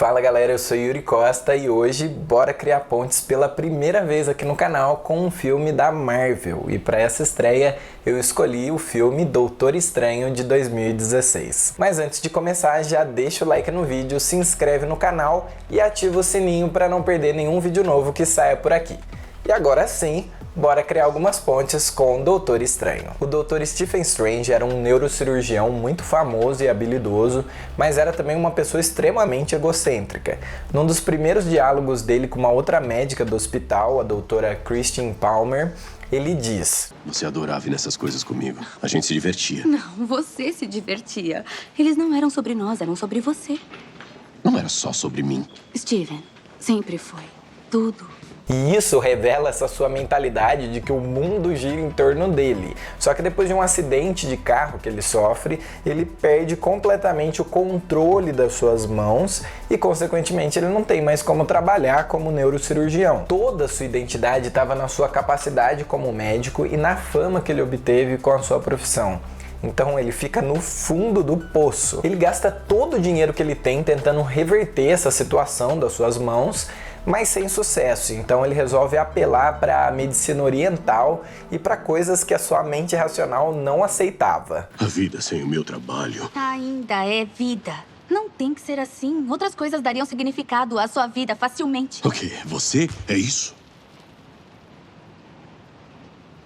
Fala galera, eu sou Yuri Costa e hoje bora criar pontes pela primeira vez aqui no canal com um filme da Marvel. E para essa estreia eu escolhi o filme Doutor Estranho de 2016. Mas antes de começar, já deixa o like no vídeo, se inscreve no canal e ativa o sininho para não perder nenhum vídeo novo que saia por aqui. E agora sim, bora criar algumas pontes com o Doutor Estranho. O Dr. Stephen Strange era um neurocirurgião muito famoso e habilidoso, mas era também uma pessoa extremamente egocêntrica. Num dos primeiros diálogos dele com uma outra médica do hospital, a doutora Christine Palmer, ele diz: "Você adorava ir nessas coisas comigo. A gente se divertia." Não, você se divertia. Eles não eram sobre nós, eram sobre você. Não era só sobre mim. Steven, sempre foi. Tudo. E isso revela essa sua mentalidade de que o mundo gira em torno dele. Só que depois de um acidente de carro que ele sofre, ele perde completamente o controle das suas mãos e, consequentemente, ele não tem mais como trabalhar como neurocirurgião. Toda a sua identidade estava na sua capacidade como médico e na fama que ele obteve com a sua profissão. Então ele fica no fundo do poço. Ele gasta todo o dinheiro que ele tem tentando reverter essa situação das suas mãos, mas sem sucesso. Então ele resolve apelar para a medicina oriental e para coisas que a sua mente racional não aceitava. A vida sem o meu trabalho Ainda é vida. Não tem que ser assim. Outras coisas dariam significado à sua vida facilmente. O quê? Você é isso?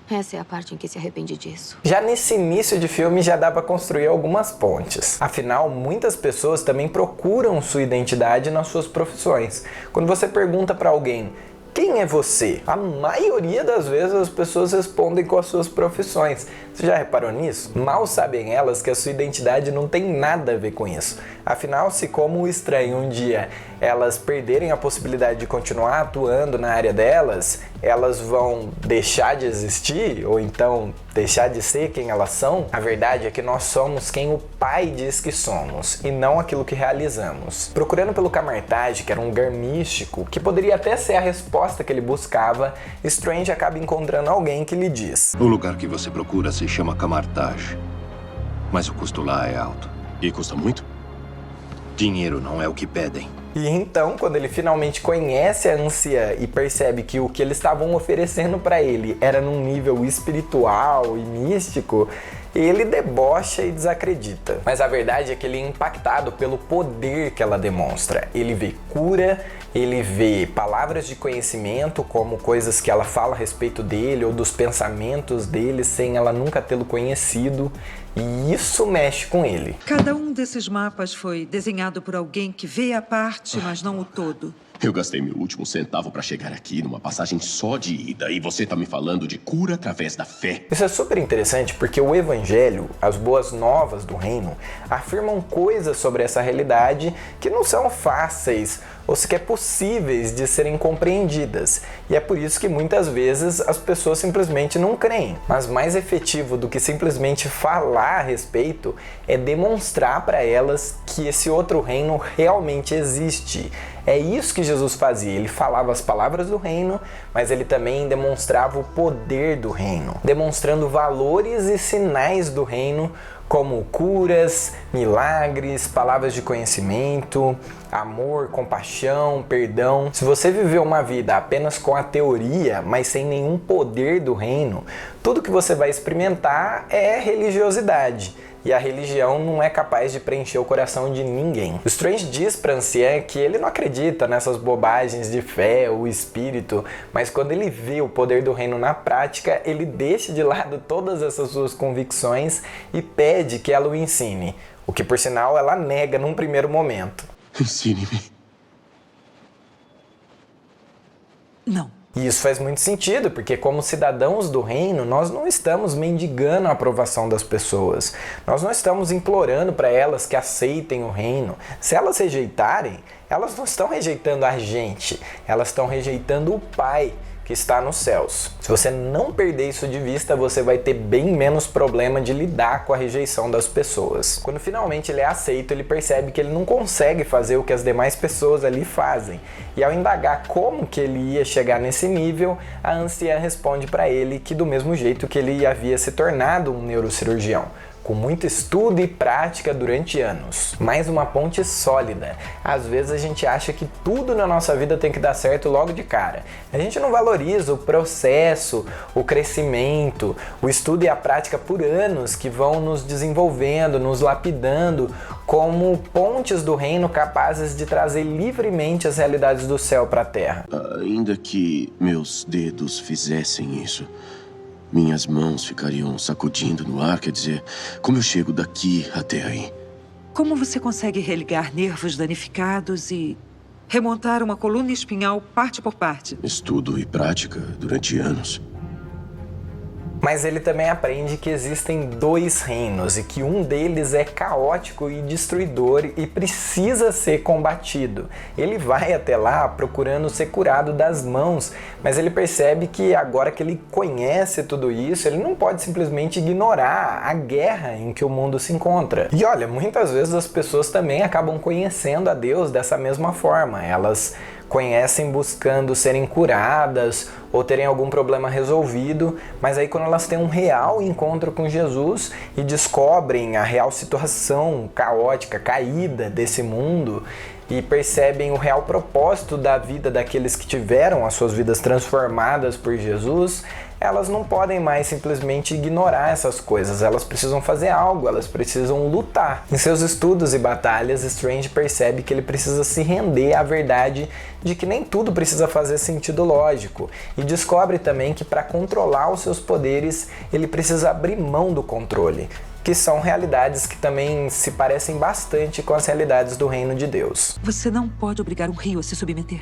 Essa é a parte em que se arrepende disso. Já nesse início de filme já dá para construir algumas pontes. Afinal, muitas pessoas também procuram sua identidade nas suas profissões. Quando você pergunta para alguém: quem é você? A maioria das vezes as pessoas respondem com as suas profissões. Você já reparou nisso? Mal sabem elas que a sua identidade não tem nada a ver com isso. Afinal, se como o estranho um dia elas perderem a possibilidade de continuar atuando na área delas, elas vão deixar de existir ou então deixar de ser quem elas são? A verdade é que nós somos quem o Pai diz que somos e não aquilo que realizamos. Procurando pelo Camartage, que era um lugar místico, que poderia até ser a resposta que ele buscava, Strange acaba encontrando alguém que lhe diz: o lugar que você procura se chama Camartage, mas o custo lá é alto. E custa muito? Dinheiro não é o que pedem. E então, quando ele finalmente conhece a anciã e percebe que o que eles estavam oferecendo para ele era num nível espiritual e místico, ele debocha e desacredita. Mas a verdade é que ele é impactado pelo poder que ela demonstra. Ele vê cura, ele vê palavras de conhecimento, como coisas que ela fala a respeito dele ou dos pensamentos dele sem ela nunca tê-lo conhecido. E isso mexe com ele. Cada um desses mapas foi desenhado por alguém que vê a parte, mas não o todo. Eu gastei meu último centavo para chegar aqui numa passagem só de ida e você tá me falando de cura através da fé. Isso é super interessante porque o Evangelho, as boas novas do reino, afirmam coisas sobre essa realidade que não são fáceis ou sequer possíveis de serem compreendidas. E é por isso que muitas vezes as pessoas simplesmente não creem. Mas mais efetivo do que simplesmente falar a respeito é demonstrar para elas que esse outro reino realmente existe. É isso que Jesus fazia, ele falava as palavras do reino, mas ele também demonstrava o poder do reino, demonstrando valores e sinais do reino, como curas, milagres, palavras de conhecimento, amor, compaixão, perdão. Se você viveu uma vida apenas com a teoria, mas sem nenhum poder do reino, tudo que você vai experimentar é religiosidade. E a religião não é capaz de preencher o coração de ninguém. O Strange diz para a anciã que ele não acredita nessas bobagens de fé ou espírito, mas quando ele vê o poder do reino na prática, ele deixa de lado todas essas suas convicções e pede que ela o ensine. O que, por sinal, ela nega num primeiro momento. Ensine-me. Não. E isso faz muito sentido, porque como cidadãos do reino, nós não estamos mendigando a aprovação das pessoas. Nós não estamos implorando para elas que aceitem o reino. Se elas rejeitarem, elas não estão rejeitando a gente, elas estão rejeitando o Pai que está nos céus. Se você não perder isso de vista, você vai ter bem menos problema de lidar com a rejeição das pessoas. Quando finalmente ele é aceito, ele percebe que ele não consegue fazer o que as demais pessoas ali fazem. E ao indagar como que ele ia chegar nesse nível, a anciã responde para ele que do mesmo jeito que ele havia se tornado um neurocirurgião, com muito estudo e prática durante anos. Mais uma ponte sólida. Às vezes a gente acha que tudo na nossa vida tem que dar certo logo de cara. A gente não valoriza o processo, o crescimento, o estudo e a prática por anos que vão nos desenvolvendo, nos lapidando como pontes do reino capazes de trazer livremente as realidades do céu para a terra. Ainda que meus dedos fizessem isso, minhas mãos ficariam sacudindo no ar, quer dizer, como eu chego daqui até aí? Como você consegue religar nervos danificados e remontar uma coluna espinhal parte por parte? Estudo e prática durante anos. Mas ele também aprende que existem dois reinos e que um deles é caótico e destruidor e precisa ser combatido. Ele vai até lá procurando ser curado das mãos, mas ele percebe que agora que ele conhece tudo isso, ele não pode simplesmente ignorar a guerra em que o mundo se encontra. E olha, muitas vezes as pessoas também acabam conhecendo a Deus dessa mesma forma. Elas conhecem buscando serem curadas ou terem algum problema resolvido, mas aí quando elas têm um real encontro com Jesus e descobrem a real situação caótica, caída desse mundo e percebem o real propósito da vida daqueles que tiveram as suas vidas transformadas por Jesus, elas não podem mais simplesmente ignorar essas coisas, elas precisam fazer algo, elas precisam lutar. Em seus estudos e batalhas, Strange percebe que ele precisa se render à verdade de que nem tudo precisa fazer sentido lógico e descobre também que para controlar os seus poderes, ele precisa abrir mão do controle, que são realidades que também se parecem bastante com as realidades do reino de Deus. Você não pode obrigar um rio a se submeter.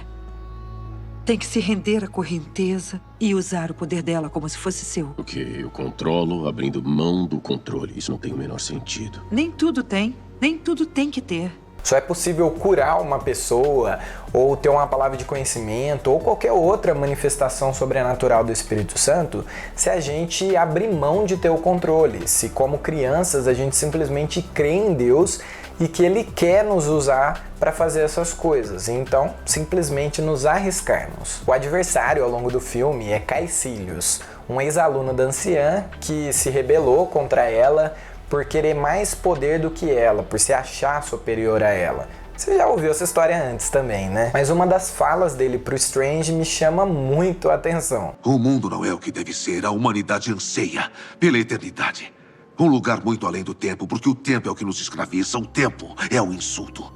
Tem que se render à correnteza e usar o poder dela como se fosse seu. O que eu controlo abrindo mão do controle. Isso não tem o menor sentido. Nem tudo tem que ter. Só é possível curar uma pessoa, ou ter uma palavra de conhecimento, ou qualquer outra manifestação sobrenatural do Espírito Santo, se a gente abrir mão de ter o controle. Se, como crianças, a gente simplesmente crê em Deus e que Ele quer nos usar para fazer essas coisas, então simplesmente nos arriscarmos. O adversário ao longo do filme é Caecilius, um ex-aluno da anciã que se rebelou contra ela por querer mais poder do que ela, por se achar superior a ela. Você já ouviu essa história antes também, né? Mas uma das falas dele pro Strange me chama muito a atenção. O mundo não é o que deve ser, a humanidade anseia pela eternidade. Um lugar muito além do tempo, porque o tempo é o que nos escraviza. O tempo é um insulto.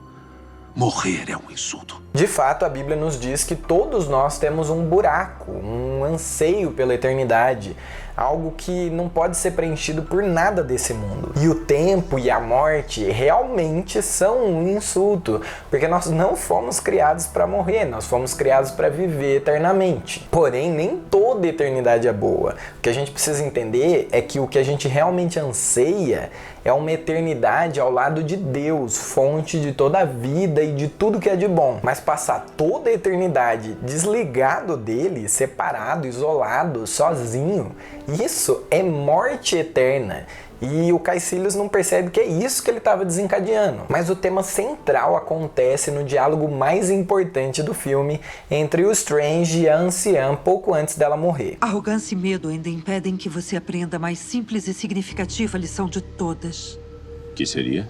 Morrer é um insulto. De fato, a Bíblia nos diz que todos nós temos um buraco, um anseio pela eternidade, algo que não pode ser preenchido por nada desse mundo. E o tempo e a morte realmente são um insulto, porque nós não fomos criados para morrer, nós fomos criados para viver eternamente. Porém, nem toda eternidade é boa. O que a gente precisa entender é que o que a gente realmente anseia é uma eternidade ao lado de Deus, fonte de toda a vida e de tudo que é de bom. Mas passar toda a eternidade desligado dele, separado, isolado, sozinho, isso é morte eterna. E o Caecilius não percebe que é isso que ele estava desencadeando. Mas o tema central acontece no diálogo mais importante do filme entre o Strange e a anciã pouco antes dela morrer. Arrogância e medo ainda impedem que você aprenda a mais simples e significativa lição de todas. Que seria?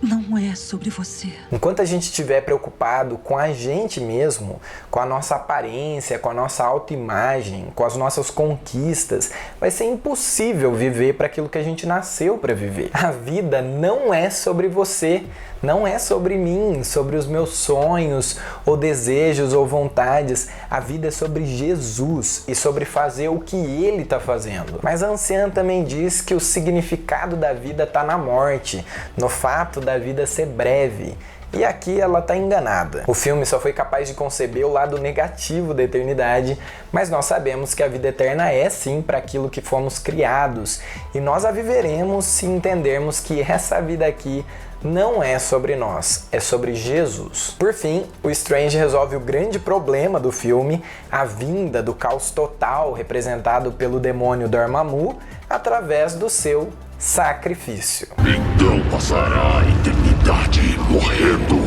Não é sobre você. Enquanto a gente estiver preocupado com a gente mesmo, com a nossa aparência, com a nossa autoimagem, com as nossas conquistas, vai ser impossível viver para aquilo que a gente nasceu para viver. A vida não é sobre você, não é sobre mim, sobre os meus sonhos, ou desejos, ou vontades. A vida é sobre Jesus e sobre fazer o que Ele está fazendo. Mas a anciã também diz que o significado da vida está na morte, no fato da vida ser breve. E aqui ela está enganada. O filme só foi capaz de conceber o lado negativo da eternidade, mas nós sabemos que a vida eterna é sim para aquilo que fomos criados, e nós a viveremos se entendermos que essa vida aqui não é sobre nós, é sobre Jesus. Por fim, o Strange resolve o grande problema do filme, a vinda do caos total representado pelo demônio Dormammu, através do seu sacrifício. Então passará a eternidade morrendo.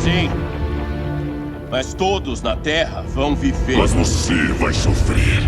Sim, mas todos na Terra vão viver. Mas você vai sofrer.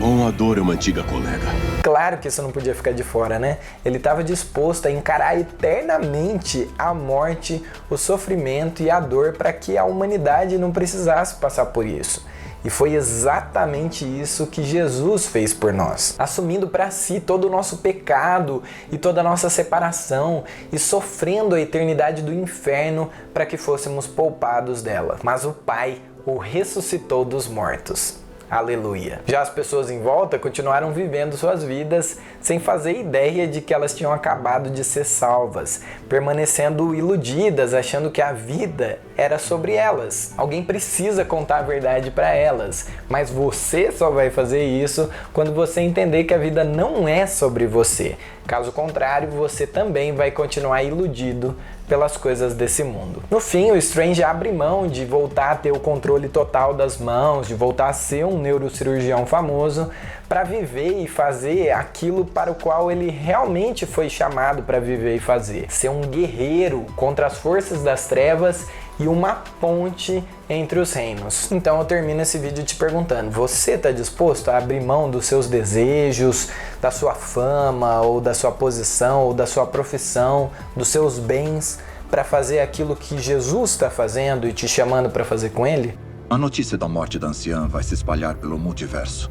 Bom, a dor é uma antiga colega. Claro que isso não podia ficar de fora, né? Ele estava disposto a encarar eternamente a morte, o sofrimento e a dor para que a humanidade não precisasse passar por isso. E foi exatamente isso que Jesus fez por nós, assumindo para si todo o nosso pecado e toda a nossa separação e sofrendo a eternidade do inferno para que fôssemos poupados dela. Mas o Pai o ressuscitou dos mortos. Aleluia. Já as pessoas em volta continuaram vivendo suas vidas sem fazer ideia de que elas tinham acabado de ser salvas, permanecendo iludidas, achando que a vida era sobre elas. Alguém precisa contar a verdade para elas, mas você só vai fazer isso quando você entender que a vida não é sobre você. Caso contrário, você também vai continuar iludido pelas coisas desse mundo. No fim, o Strange abre mão de voltar a ter o controle total das mãos, de voltar a ser um neurocirurgião famoso, para viver e fazer aquilo para o qual ele realmente foi chamado para viver e fazer. Ser um guerreiro contra as forças das trevas e uma ponte entre os reinos. Então eu termino esse vídeo te perguntando, você está disposto a abrir mão dos seus desejos, da sua fama, ou da sua posição, ou da sua profissão, dos seus bens, para fazer aquilo que Jesus está fazendo e te chamando para fazer com ele? A notícia da morte da anciã vai se espalhar pelo multiverso.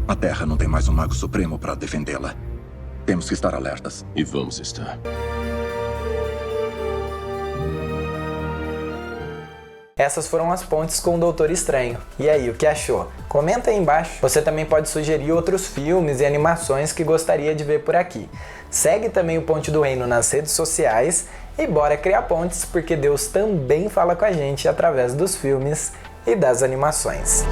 A Terra não tem mais um Mago Supremo para defendê-la. Temos que estar alertas. E vamos estar. Essas foram as pontes com o Doutor Estranho. E aí, o que achou? Comenta aí embaixo. Você também pode sugerir outros filmes e animações que gostaria de ver por aqui. Segue também o Ponte do Reino nas redes sociais e bora criar pontes, porque Deus também fala com a gente através dos filmes e das animações.